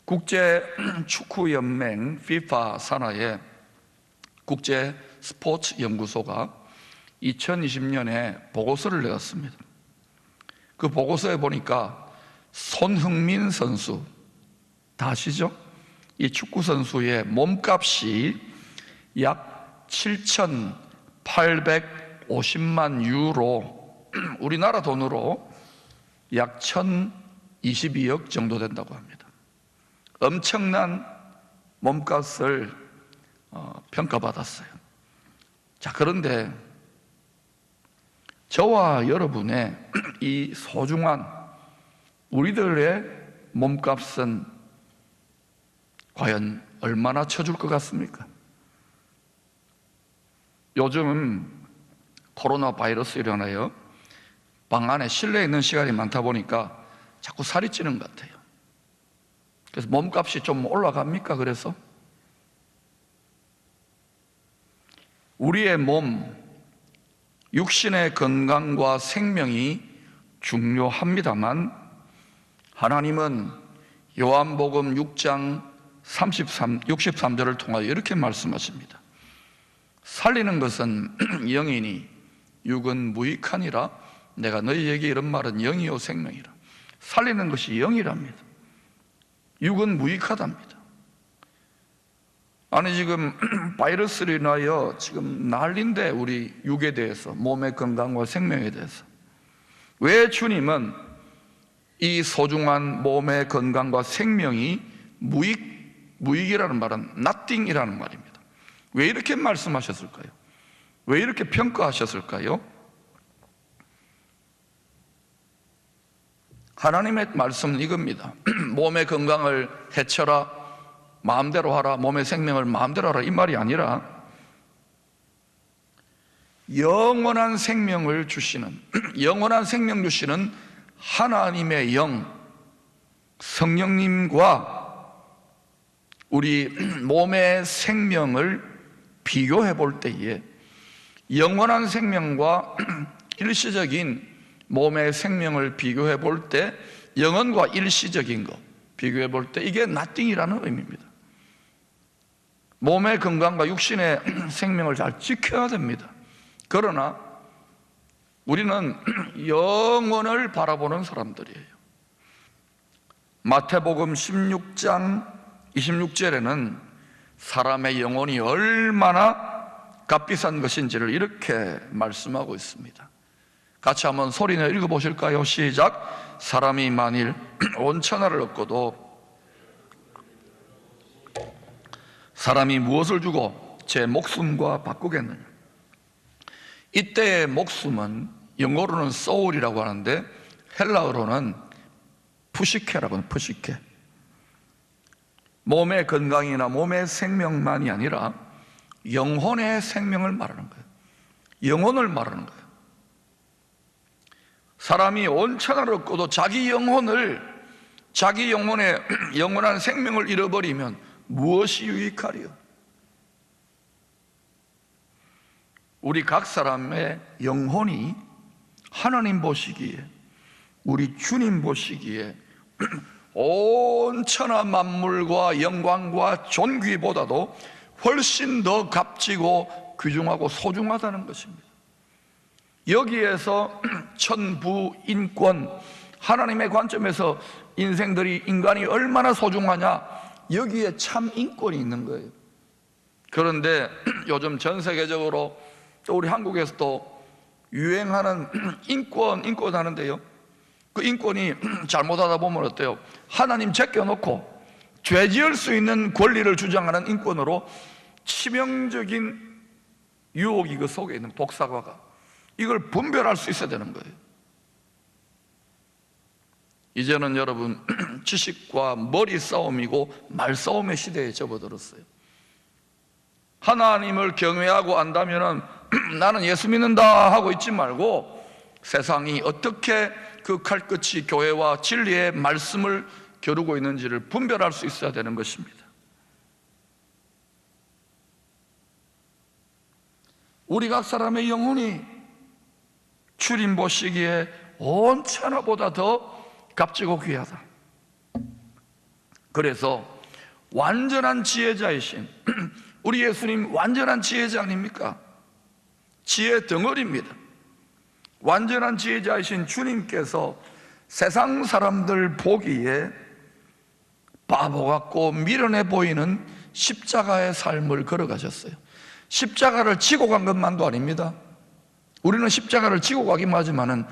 국제 축구 연맹 FIFA 산하의 국제 스포츠 연구소가 2020년에 보고서를 내었습니다. 그 보고서에 보니까 손흥민 선수, 다 아시죠? 이 축구 선수의 몸값이 약 7,850만 유로, 우리나라 돈으로 약 1,022억 정도 된다고 합니다. 엄청난 몸값을 평가받았어요. 자, 그런데 저와 여러분의 이 소중한 우리들의 몸값은 과연 얼마나 쳐줄 것 같습니까? 요즘 코로나 바이러스로 인하여 방 안에 실내에 있는 시간이 많다 보니까 자꾸 살이 찌는 것 같아요. 그래서 몸값이 좀 올라갑니까? 그래서 우리의 몸, 육신의 건강과 생명이 중요합니다만 하나님은 요한복음 6장 63절을 통하여 이렇게 말씀하십니다. 살리는 것은 영이니 육은 무익하니라. 내가 너희에게 이런 말은 영이요 생명이라. 살리는 것이 영이랍니다. 육은 무익하답니다. 아니, 지금 바이러스로 인하여 지금 난리인데, 우리 육에 대해서, 몸의 건강과 생명에 대해서. 왜 주님은 이 소중한 몸의 건강과 생명이 무익이라는 말은 nothing이라는 말입니다. 왜 이렇게 말씀하셨을까요? 왜 이렇게 평가하셨을까요? 하나님의 말씀은 이겁니다. 몸의 건강을 해쳐라, 마음대로 하라, 몸의 생명을 마음대로 하라, 이 말이 아니라 영원한 생명을 주시는, 영원한 생명 주시는 하나님의 영, 성령님과 우리 몸의 생명을 비교해 볼 때에 영원한 생명과 일시적인 몸의 생명을 비교해 볼 때, 영원과 일시적인 것 비교해 볼 때 이게 nothing이라는 의미입니다. 몸의 건강과 육신의 생명을 잘 지켜야 됩니다. 그러나 우리는 영원을 바라보는 사람들이에요. 마태복음 16장 26절에는 사람의 영혼이 얼마나 값비싼 것인지를 이렇게 말씀하고 있습니다. 같이 한번 소리내 읽어보실까요? 시작. 사람이 만일 온 천하를 얻고도 사람이 무엇을 주고 제 목숨과 바꾸겠느냐. 이때의 목숨은 영어로는 soul이라고 하는데 헬라어로는 푸시케라고 하는, 푸시케. 몸의 건강이나 몸의 생명만이 아니라 영혼의 생명을 말하는 거예요. 영혼을 말하는 거예요. 사람이 온 천하를 얻고도 자기 영혼의 영원한 생명을 잃어버리면 무엇이 유익하리요? 우리 각 사람의 영혼이 하나님 보시기에, 우리 주님 보시기에 온 천하 만물과 영광과 존귀보다도 훨씬 더 값지고 귀중하고 소중하다는 것입니다. 여기에서 천부인권, 하나님의 관점에서 인간이 얼마나 소중하냐, 여기에 참 인권이 있는 거예요. 그런데 요즘 전 세계적으로 또 우리 한국에서도 유행하는 인권 하는데요, 그 인권이 잘못하다 보면 어때요? 하나님 제껴놓고 죄 지을 수 있는 권리를 주장하는 인권으로 치명적인 유혹이 그 속에 있는 독사과가, 이걸 분별할 수 있어야 되는 거예요. 이제는 여러분 지식과 머리 싸움이고 말 싸움의 시대에 접어들었어요. 하나님을 경외하고 안다면은 나는 예수 믿는다 하고 있지 말고 세상이 어떻게 그 칼끝이 교회와 진리의 말씀을 겨루고 있는지를 분별할 수 있어야 되는 것입니다. 우리 각 사람의 영혼이 주님 보시기에 온 천하보다 더 값지고 귀하다. 그래서 완전한 지혜자이신 우리 예수님 완전한 지혜자 아닙니까? 지혜 덩어리입니다. 완전한 지혜자이신 주님께서 세상 사람들 보기에 바보 같고 미련해 보이는 십자가의 삶을 걸어가셨어요. 십자가를 지고 간 것만도 아닙니다. 우리는 십자가를 지고 가기만 하지만은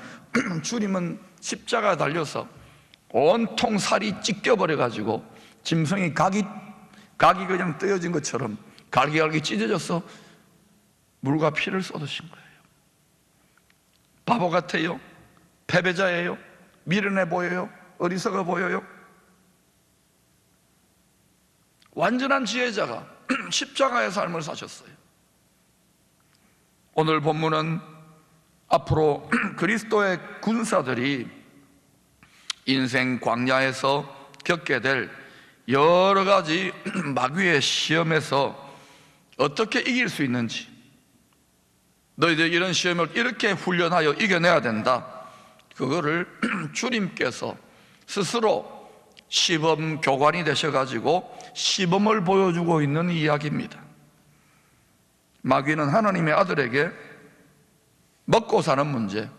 주님은 십자가에 달려서 온통 살이 찢겨버려 가지고 짐승이 각이 그냥 떼어진 것처럼 갈기갈기 찢어져서 물과 피를 쏟으신 거예요. 바보 같아요? 패배자예요? 미련해 보여요? 어리석어 보여요? 완전한 지혜자가 십자가의 삶을 사셨어요. 오늘 본문은 앞으로 그리스도의 군사들이 인생 광야에서 겪게 될 여러 가지 마귀의 시험에서 어떻게 이길 수 있는지, 너희들 이런 시험을 이렇게 훈련하여 이겨내야 된다, 그거를 주님께서 스스로 시범 교관이 되셔가지고 시범을 보여주고 있는 이야기입니다. 마귀는 하나님의 아들에게 먹고 사는 문제,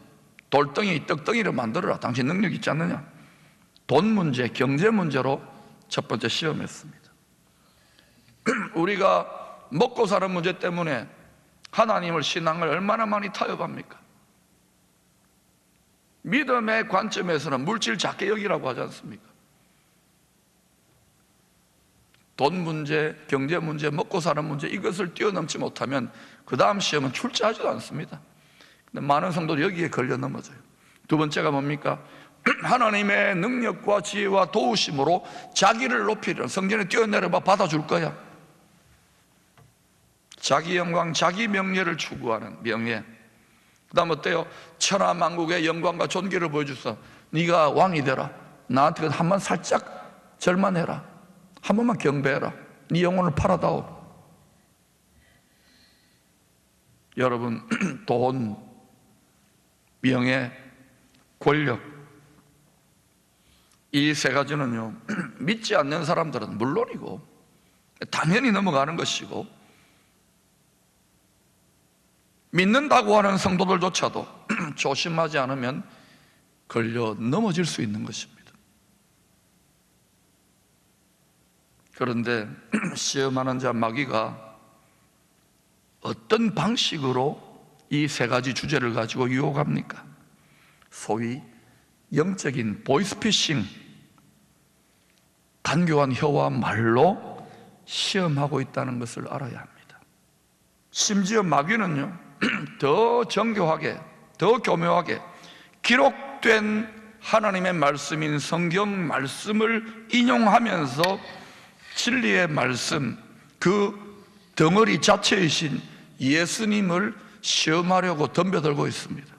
돌덩이 떡덩이를 만들어라, 당신 능력 있지 않느냐, 돈 문제, 경제 문제로 첫 번째 시험했습니다. 우리가 먹고 사는 문제 때문에 하나님을, 신앙을 얼마나 많이 타협합니까? 믿음의 관점에서는 물질 작게 여기라고 하지 않습니까? 돈 문제, 경제 문제, 먹고 사는 문제, 이것을 뛰어넘지 못하면 그 다음 시험은 출제하지도 않습니다. 근데 많은 성도들이 여기에 걸려 넘어져요. 두 번째가 뭡니까? 하나님의 능력과 지혜와 도우심으로 자기를 높이려, 성전에 뛰어내려봐 받아줄 거야. 자기 영광, 자기 명예를 추구하는 명예. 그 다음 어때요? 천하만국의 영광과 존귀를 보여줘서 네가 왕이 되라, 나한테 한번 살짝 절만해라, 한 번만 경배해라, 네 영혼을 팔아다오. 여러분, 돈, 명예, 권력, 이 세 가지는요, 믿지 않는 사람들은 물론이고 당연히 넘어가는 것이고, 믿는다고 하는 성도들조차도 조심하지 않으면 걸려 넘어질 수 있는 것입니다. 그런데 시험하는 자 마귀가 어떤 방식으로 이 세 가지 주제를 가지고 유혹합니까? 소위 영적인 보이스피싱, 간교한 혀와 말로 시험하고 있다는 것을 알아야 합니다. 심지어 마귀는요, 더 정교하게, 더 교묘하게 기록된 하나님의 말씀인 성경 말씀을 인용하면서 진리의 말씀, 그 덩어리 자체이신 예수님을 시험하려고 덤벼들고 있습니다.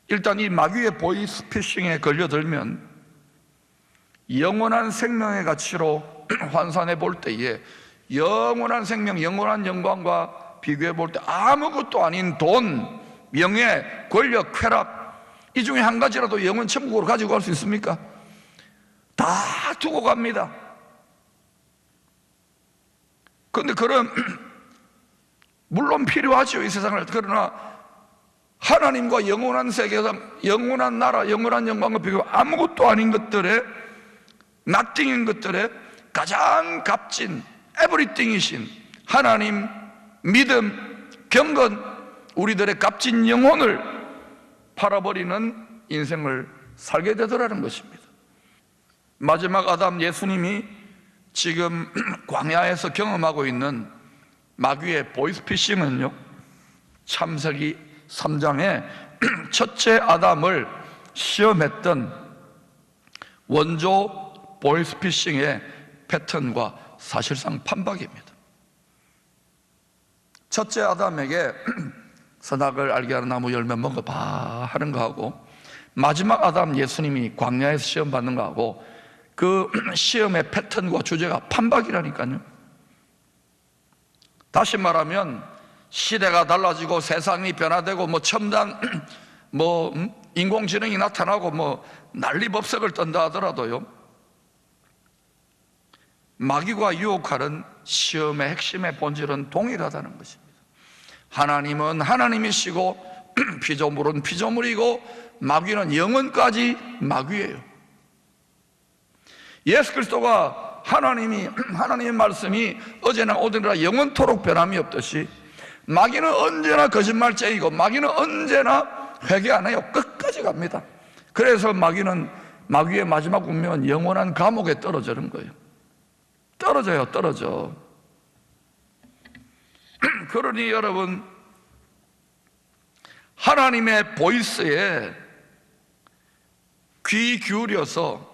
일단 이 마귀의 보이스피싱에 걸려들면 영원한 생명의 가치로 환산해 볼 때에 영원한 생명, 영원한 영광과 비교해 볼 때 아무것도 아닌 돈, 명예, 권력, 쾌락, 이 중에 한 가지라도 영원 천국으로 가지고 갈 수 있습니까? 다 두고 갑니다. 그런데 그런 물론 필요하죠, 이 세상을. 그러나 하나님과 영원한 세계에서 영원한 나라, 영원한 영광과 비교 아무것도 아닌 것들에, nothing인 것들에 가장 값진 에브리띵이신 하나님, 믿음, 경건, 우리들의 값진 영혼을 팔아버리는 인생을 살게 되더라는 것입니다. 마지막 아담 예수님이 지금 광야에서 경험하고 있는 마귀의 보이스피싱은요, 창세기 3장에 첫째 아담을 시험했던 원조 보이스피싱의 패턴과 사실상 판박입니다. 첫째 아담에게 선악을 알게 하는 나무 열매 먹어봐 하는 거하고, 마지막 아담 예수님이 광야에서 시험 받는 거하고, 그 시험의 패턴과 주제가 판박이라니까요. 다시 말하면 시대가 달라지고 세상이 변화되고 첨단 인공지능이 나타나고 난리법석을 떤다 하더라도요, 마귀가 유혹하는 시험의 핵심의 본질은 동일하다는 것입니다. 하나님은 하나님이시고 피조물은 피조물이고 마귀는 영원까지 마귀예요. 예수 그리스도가 하나님의 말씀이 어제나 오늘이나 영원토록 변함이 없듯이 마귀는 언제나 거짓말쟁이고 마귀는 언제나 회개 안 해요. 끝까지 갑니다. 그래서 마귀의 마지막 운명은 영원한 감옥에 떨어지는 거예요. 떨어져. 그러니 여러분, 하나님의 보이스에 귀 기울여서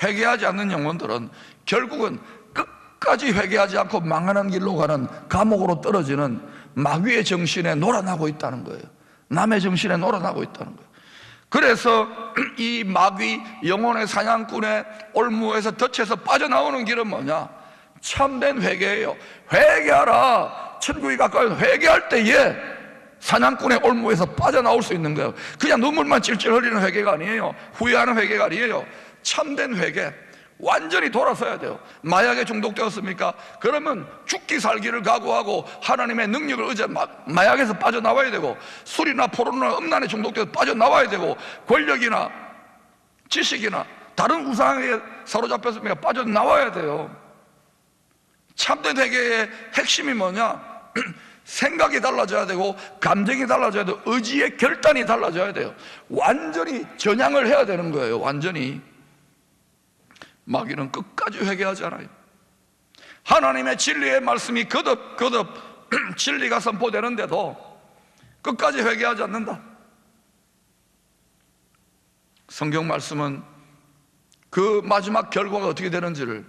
회개하지 않는 영혼들은 결국은 끝까지 회개하지 않고 망하는 길로 가는 감옥으로 떨어지는 마귀의 정신에 놀아나고 있다는 거예요. 남의 정신에 놀아나고 있다는 거예요. 그래서 이 마귀 영혼의 사냥꾼의 올무에서 덫에서 빠져나오는 길은 뭐냐? 참된 회개예요. 회개하라. 천국이 가까이 회개할 때에 사냥꾼의 올무에서 빠져나올 수 있는 거예요. 그냥 눈물만 찔찔 흘리는 회개가 아니에요. 후회하는 회개가 아니에요. 참된 회개. 완전히 돌아서야 돼요. 마약에 중독되었습니까? 그러면 죽기 살기를 각오하고 하나님의 능력을 의지해 마약에서 빠져나와야 되고, 술이나 포르노나 음란에 중독되어서 빠져나와야 되고, 권력이나 지식이나 다른 우상에 사로잡혔습니까? 빠져나와야 돼요. 참된 회개의 핵심이 뭐냐? 생각이 달라져야 되고, 감정이 달라져야 되고, 의지의 결단이 달라져야 돼요. 완전히 전향을 해야 되는 거예요. 완전히. 마귀는 끝까지 회개하지 않아요. 하나님의 진리의 말씀이 거듭 진리가 선포되는데도 끝까지 회개하지 않는다. 성경 말씀은 그 마지막 결과가 어떻게 되는지를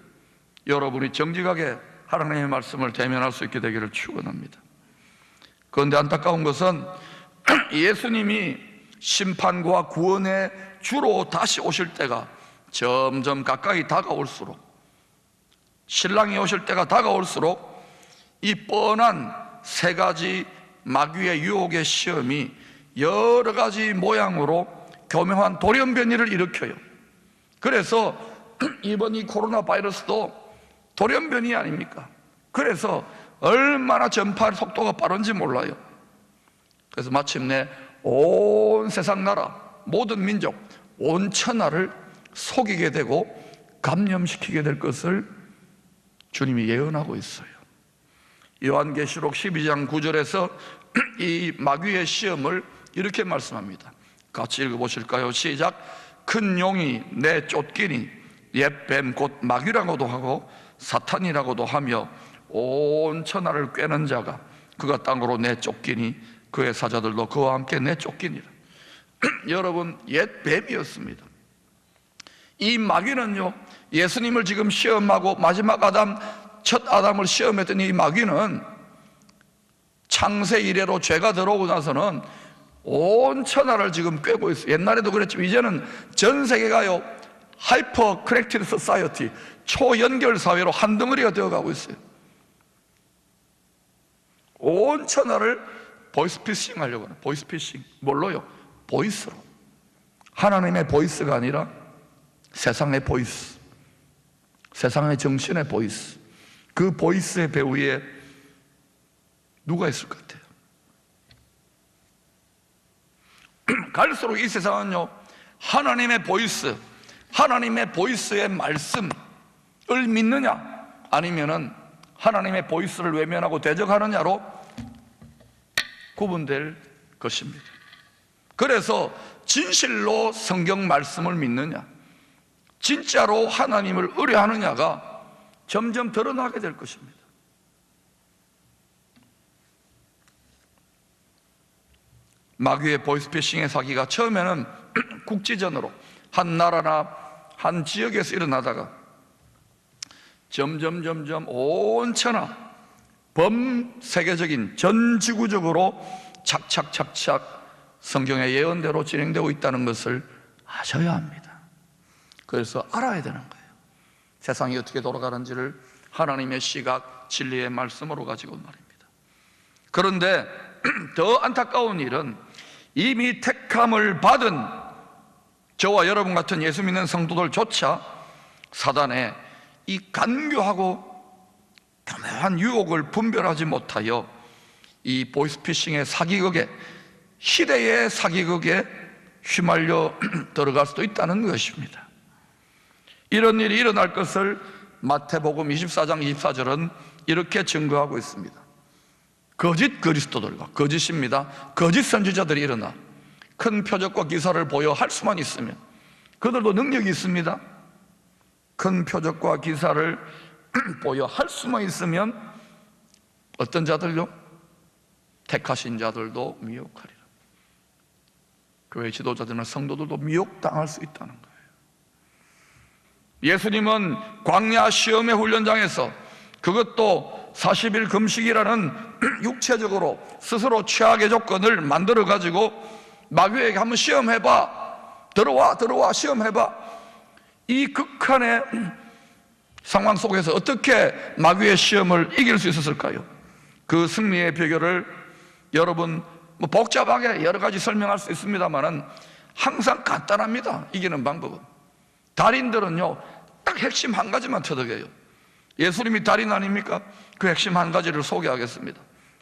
여러분이 정직하게 하나님의 말씀을 대면할 수 있게 되기를 축원합니다. 그런데 안타까운 것은 예수님이 심판과 구원의 주로 다시 오실 때가 점점 가까이 다가올수록, 신랑이 오실 때가 다가올수록 이 뻔한 세 가지 마귀의 유혹의 시험이 여러 가지 모양으로 교묘한 돌연변이를 일으켜요. 그래서 이번 이 코로나 바이러스도 돌연변이 아닙니까? 그래서 얼마나 전파 속도가 빠른지 몰라요. 그래서 마침내 온 세상 나라, 모든 민족, 온 천하를 속이게 되고 감염시키게 될 것을 주님이 예언하고 있어요. 요한계시록 12장 9절에서 이 마귀의 시험을 이렇게 말씀합니다. 같이 읽어보실까요? 시작. 큰 용이 내쫓기니 옛 뱀 곧 마귀라고도 하고 사탄이라고도 하며 온 천하를 꿰는 자가 그가 땅으로 내쫓기니 그의 사자들도 그와 함께 내쫓기니라. 여러분, 옛 뱀이었습니다. 이 마귀는요, 예수님을 지금 시험하고 마지막 아담, 첫 아담을 시험했던 이 마귀는 창세 이래로 죄가 들어오고 나서는 온 천하를 지금 꿰고 있어요. 옛날에도 그랬지만 이제는 전 세계가요, 하이퍼 커넥티드 소사이어티, 초연결 사회로 한 덩어리가 되어가고 있어요. 온 천하를 보이스피싱 하려고 하는, 보이스피싱. 뭘로요? 보이스로. 하나님의 보이스가 아니라 세상의 보이스, 세상의 정신의 보이스. 그 보이스의 배후에 누가 있을 것 같아요? 갈수록 이 세상은요, 하나님의 보이스, 하나님의 보이스의 말씀을 믿느냐, 아니면은 하나님의 보이스를 외면하고 대적하느냐로 구분될 것입니다. 그래서 진실로 성경 말씀을 믿느냐, 진짜로 하나님을 의뢰하느냐가 점점 드러나게 될 것입니다. 마귀의 보이스피싱의 사기가 처음에는 국지전으로 한 나라나 한 지역에서 일어나다가 점점 온 천하 범세계적인 전 지구적으로 착착 성경의 예언대로 진행되고 있다는 것을 아셔야 합니다. 그래서 알아야 되는 거예요. 세상이 어떻게 돌아가는지를 하나님의 시각, 진리의 말씀으로 가지고 말입니다. 그런데 더 안타까운 일은 이미 택함을 받은 저와 여러분 같은 예수 믿는 성도들조차 사단의 이 간교하고 교묘한 유혹을 분별하지 못하여 이 보이스피싱의 사기극에, 시대의 사기극에 휘말려 들어갈 수도 있다는 것입니다. 이런 일이 일어날 것을 마태복음 24장 24절은 이렇게 증거하고 있습니다. 거짓 그리스도들과, 거짓입니다, 거짓 선지자들이 일어나 큰 표적과 기사를 보여 할 수만 있으면, 그들도 능력이 있습니다. 큰 표적과 기사를 보여 할 수만 있으면 어떤 자들요? 택하신 자들도 미혹하리라. 교회 지도자들이나 성도들도 미혹당할 수 있다는 거예요. 예수님은 광야 시험의 훈련장에서, 그것도 40일 금식이라는 육체적으로 스스로 최악의 조건을 만들어 가지고 마귀에게 한번 시험해봐, 들어와 시험해봐, 이 극한의 상황 속에서 어떻게 마귀의 시험을 이길 수 있었을까요? 그 승리의 비결을 여러분 복잡하게 여러 가지 설명할 수 있습니다만은 항상 간단합니다. 이기는 방법은. 달인들은요, 딱 핵심 한 가지만 터득해요. 예수님이 달인 아닙니까? 그 핵심 한 가지를 소개하겠습니다.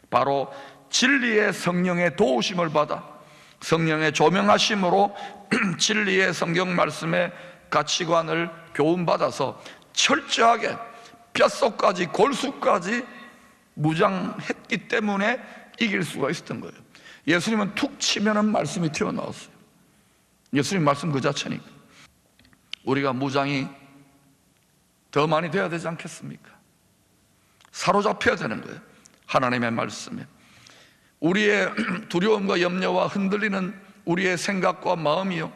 바로 진리의 성령의 도우심을 받아 성령의 조명하심으로 진리의 성경 말씀의 가치관을 교훈받아서 철저하게 뼛속까지 골수까지 무장했기 때문에 이길 수가 있었던 거예요. 예수님은 툭 치면은 말씀이 튀어나왔어요. 예수님 말씀 그 자체니까. 우리가 무장이 더 많이 돼야 되지 않겠습니까? 사로잡혀야 되는 거예요. 하나님의 말씀에. 우리의 두려움과 염려와 흔들리는 우리의 생각과 마음이요,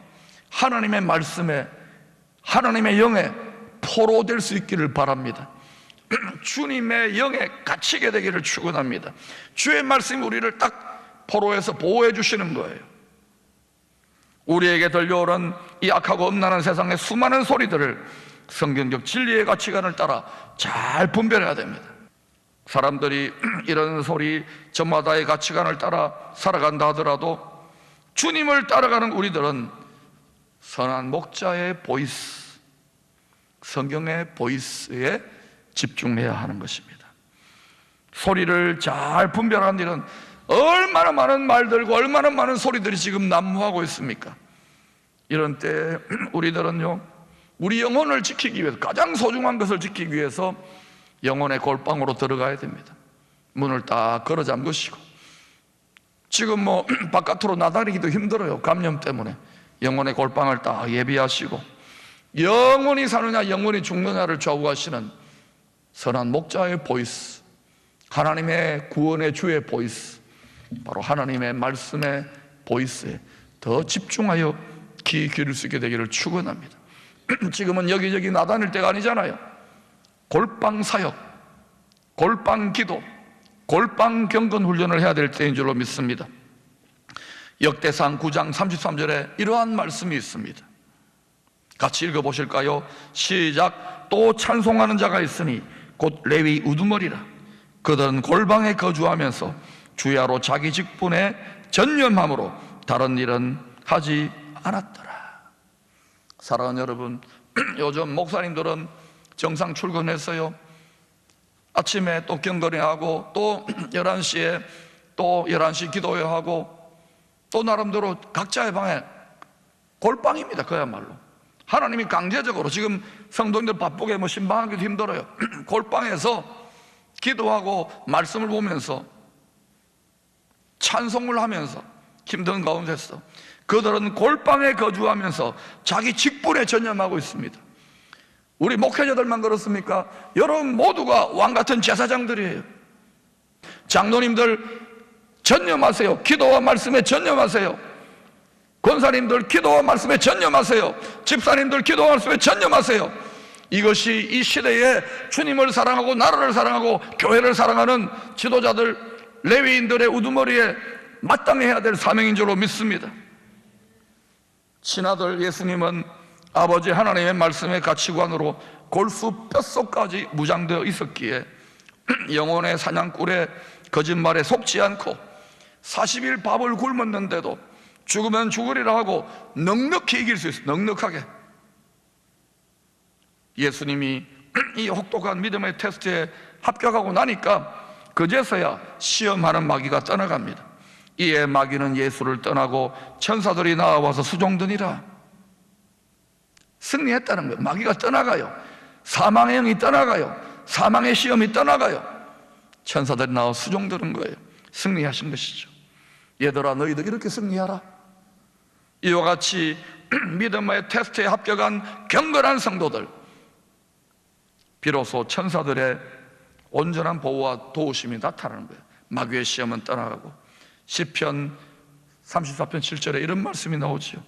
하나님의 말씀에, 하나님의 영에 포로될 수 있기를 바랍니다. 주님의 영에 갇히게 되기를 축원합니다. 주의 말씀이 우리를 딱 포로해서 보호해 주시는 거예요. 우리에게 들려오는 이 악하고 음란한 세상의 수많은 소리들을 성경적 진리의 가치관을 따라 잘 분별해야 됩니다. 사람들이 이런 소리 저마다의 가치관을 따라 살아간다 하더라도 주님을 따라가는 우리들은 선한 목자의 보이스, 성경의 보이스에 집중해야 하는 것입니다. 소리를 잘 분별하는 일은 얼마나 많은 말들과 얼마나 많은 소리들이 지금 난무하고 있습니까? 이런 때 우리들은요, 우리 영혼을 지키기 위해서, 가장 소중한 것을 지키기 위해서 영혼의 골방으로 들어가야 됩니다. 문을 딱 걸어 잠그시고, 지금 바깥으로 나다니기도 힘들어요. 감염 때문에. 영혼의 골방을 딱 예비하시고, 영혼이 사느냐 영혼이 죽느냐를 좌우하시는 선한 목자의 보이스, 하나님의 구원의 주의 보이스, 바로 하나님의 말씀의 보이스에 더 집중하여 귀 기울일 수 있게 되기를 축원합니다. 지금은 여기저기 나다닐 때가 아니잖아요. 골방 사역, 골방 기도, 골방 경건 훈련을 해야 될 때인 줄로 믿습니다. 역대상 9장 33절에 이러한 말씀이 있습니다. 같이 읽어보실까요? 시작. 또 찬송하는 자가 있으니 곧 레위 우두머리라. 그들은 골방에 거주하면서 주야로 자기 직분에 전념함으로 다른 일은 하지 않았더라. 사랑하는 여러분, 요즘 목사님들은 정상 출근했어요. 아침에 또 경건회하고 또 11시에 또 11시 기도회하고 또 나름대로 각자의 방에 골방입니다. 그야말로 하나님이 강제적으로, 지금 성도님들 바쁘게 신방하기도 힘들어요. 골방에서 기도하고 말씀을 보면서 찬송을 하면서 힘든 가운데서 그들은 골방에 거주하면서 자기 직분에 전념하고 있습니다. 우리 목회자들만 그렇습니까? 여러분 모두가 왕같은 제사장들이에요. 장로님들 전념하세요. 기도와 말씀에 전념하세요. 권사님들 기도와 말씀에 전념하세요. 집사님들 기도와 말씀에 전념하세요. 이것이 이 시대에 주님을 사랑하고 나라를 사랑하고 교회를 사랑하는 지도자들, 레위인들의 우두머리에 마땅히 해야 될 사명인 줄로 믿습니다. 친아들 예수님은 아버지 하나님의 말씀의 가치관으로 골수 뼛속까지 무장되어 있었기에 영혼의 사냥꾼의 거짓말에 속지 않고 40일 밥을 굶었는데도 죽으면 죽으리라 하고 넉넉히 이길 수 있어요. 넉넉하게. 예수님이 이 혹독한 믿음의 테스트에 합격하고 나니까 그제서야 시험하는 마귀가 떠나갑니다. 이에 마귀는 예수를 떠나고 천사들이 나와서 수종드니라. 승리했다는 거예요. 마귀가 떠나가요. 사망의 영이 떠나가요. 사망의 시험이 떠나가요. 천사들이 나와 수종드는 거예요. 승리하신 것이죠. 얘들아, 너희도 이렇게 승리하라. 이와 같이 믿음의 테스트에 합격한 경건한 성도들, 비로소 천사들의 온전한 보호와 도우심이 나타나는 거예요. 마귀의 시험은 떠나가고, 시편 34편 7절에 이런 말씀이 나오죠.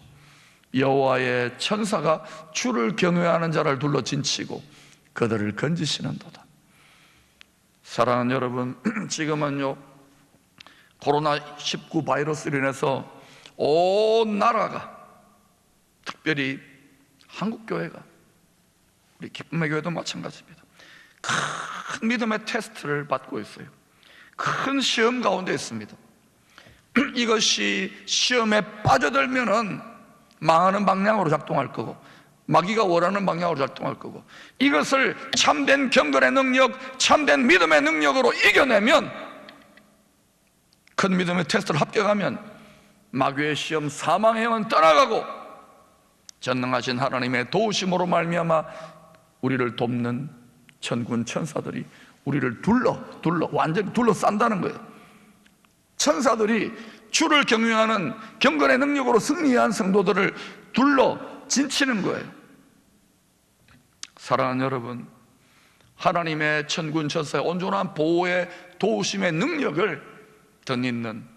여호와의 천사가 주를 경외하는 자를 둘러 진치고 그들을 건지시는도다. 사랑하는 여러분, 지금은요 코로나19 바이러스로 인해서 온 나라가, 특별히 한국교회가, 우리 기쁨의 교회도 마찬가지입니다, 큰 믿음의 테스트를 받고 있어요. 큰 시험 가운데 있습니다. 이것이 시험에 빠져들면은 망하는 방향으로 작동할 거고, 마귀가 원하는 방향으로 작동할 거고, 이것을 참된 경건의 능력, 참된 믿음의 능력으로 이겨내면, 큰 믿음의 테스트를 합격하면 마귀의 시험, 사망의 영은 떠나가고 전능하신 하나님의 도우심으로 말미암아 우리를 돕는 천군 천사들이 우리를 완전히 둘러싼다는 거예요. 천사들이 주를 경외하는 경건의 능력으로 승리한 성도들을 둘러 진치는 거예요. 사랑하는 여러분, 하나님의 천군 천사의 온전한 보호의 도우심의 능력을 덧입는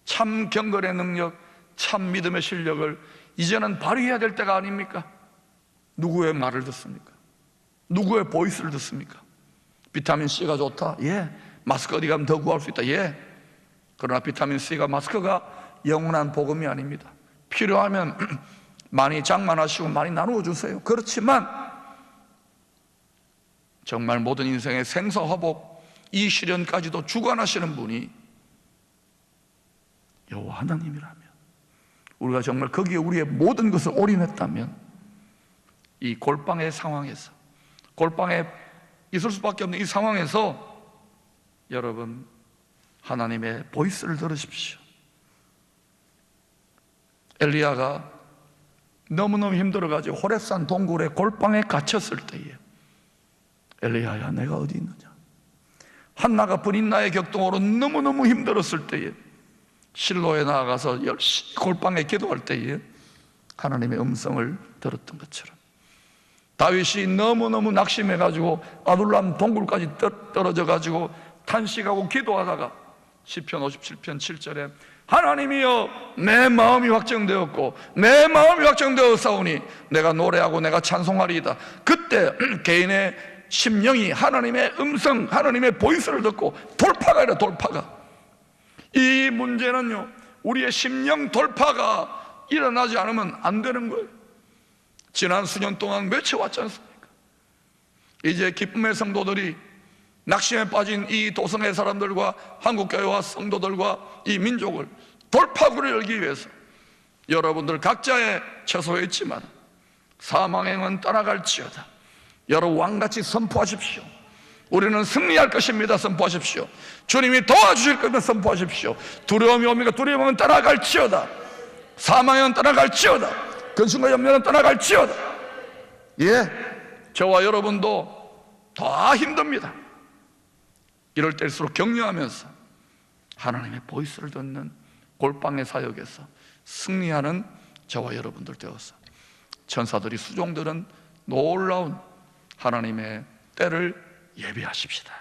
참 경건의 능력, 참 믿음의 실력을 이제는 발휘해야 될 때가 아닙니까? 누구의 말을 듣습니까? 누구의 보이스를 듣습니까? 비타민C가 좋다? 예. 마스크 어디 가면 더 구할 수 있다? 예. 그러나 비타민C가, 마스크가 영원한 복음이 아닙니다. 필요하면 많이 장만하시고 많이 나누어 주세요. 그렇지만 정말 모든 인생의 생사화복, 이 시련까지도 주관하시는 분이 여호와 하나님이라면, 우리가 정말 거기에 우리의 모든 것을 올인했다면, 이 골방의 상황에서, 골방에 있을 수밖에 없는 이 상황에서 여러분, 하나님의 보이스를 들으십시오. 엘리야가 너무너무 힘들어가지고 호렙산 동굴의 골방에 갇혔을 때에, 엘리야야, 내가 어디 있느냐? 한나가 브닌나의 격동으로 너무너무 힘들었을 때에 실로에 나아가서 열심히 골방에 기도할 때에 하나님의 음성을 들었던 것처럼, 다윗이 너무너무 낙심해가지고 아둘람 동굴까지 떨어져가지고 탄식하고 기도하다가 시편 57편 7절에 하나님이여, 내 마음이 확정되었고 내 마음이 확정되었사오니 내가 노래하고 내가 찬송하리이다. 그때 개인의 심령이 하나님의 음성, 하나님의 보이스를 듣고 돌파가 일어나. 돌파가, 이 문제는요, 우리의 심령 돌파가 일어나지 않으면 안 되는 거예요. 지난 수년 동안 외쳐왔지 않습니까? 이제 기쁨의 성도들이 낙심에 빠진 이 도성의 사람들과 한국교회와 성도들과 이 민족을 돌파구를 열기 위해서 여러분들 각자의 처소에 있지만 사망의 영은 떠나갈지어다. 여러분 왕같이 선포하십시오. 우리는 승리할 것입니다. 선포하십시오. 주님이 도와주실 것입니다. 선포하십시오. 두려움이 옵니까? 두려움은 떠나갈지어다. 사망은 떠나갈지어다. 근심과 염려는 떠나갈지어다. 예, 저와 여러분도 다 힘듭니다. 이럴 때일수록 격려하면서 하나님의 보이스를 듣는 골방의 사역에서 승리하는 저와 여러분들 되어서 천사들이, 수종들은 놀라운 하나님의 때를 예비하십시다.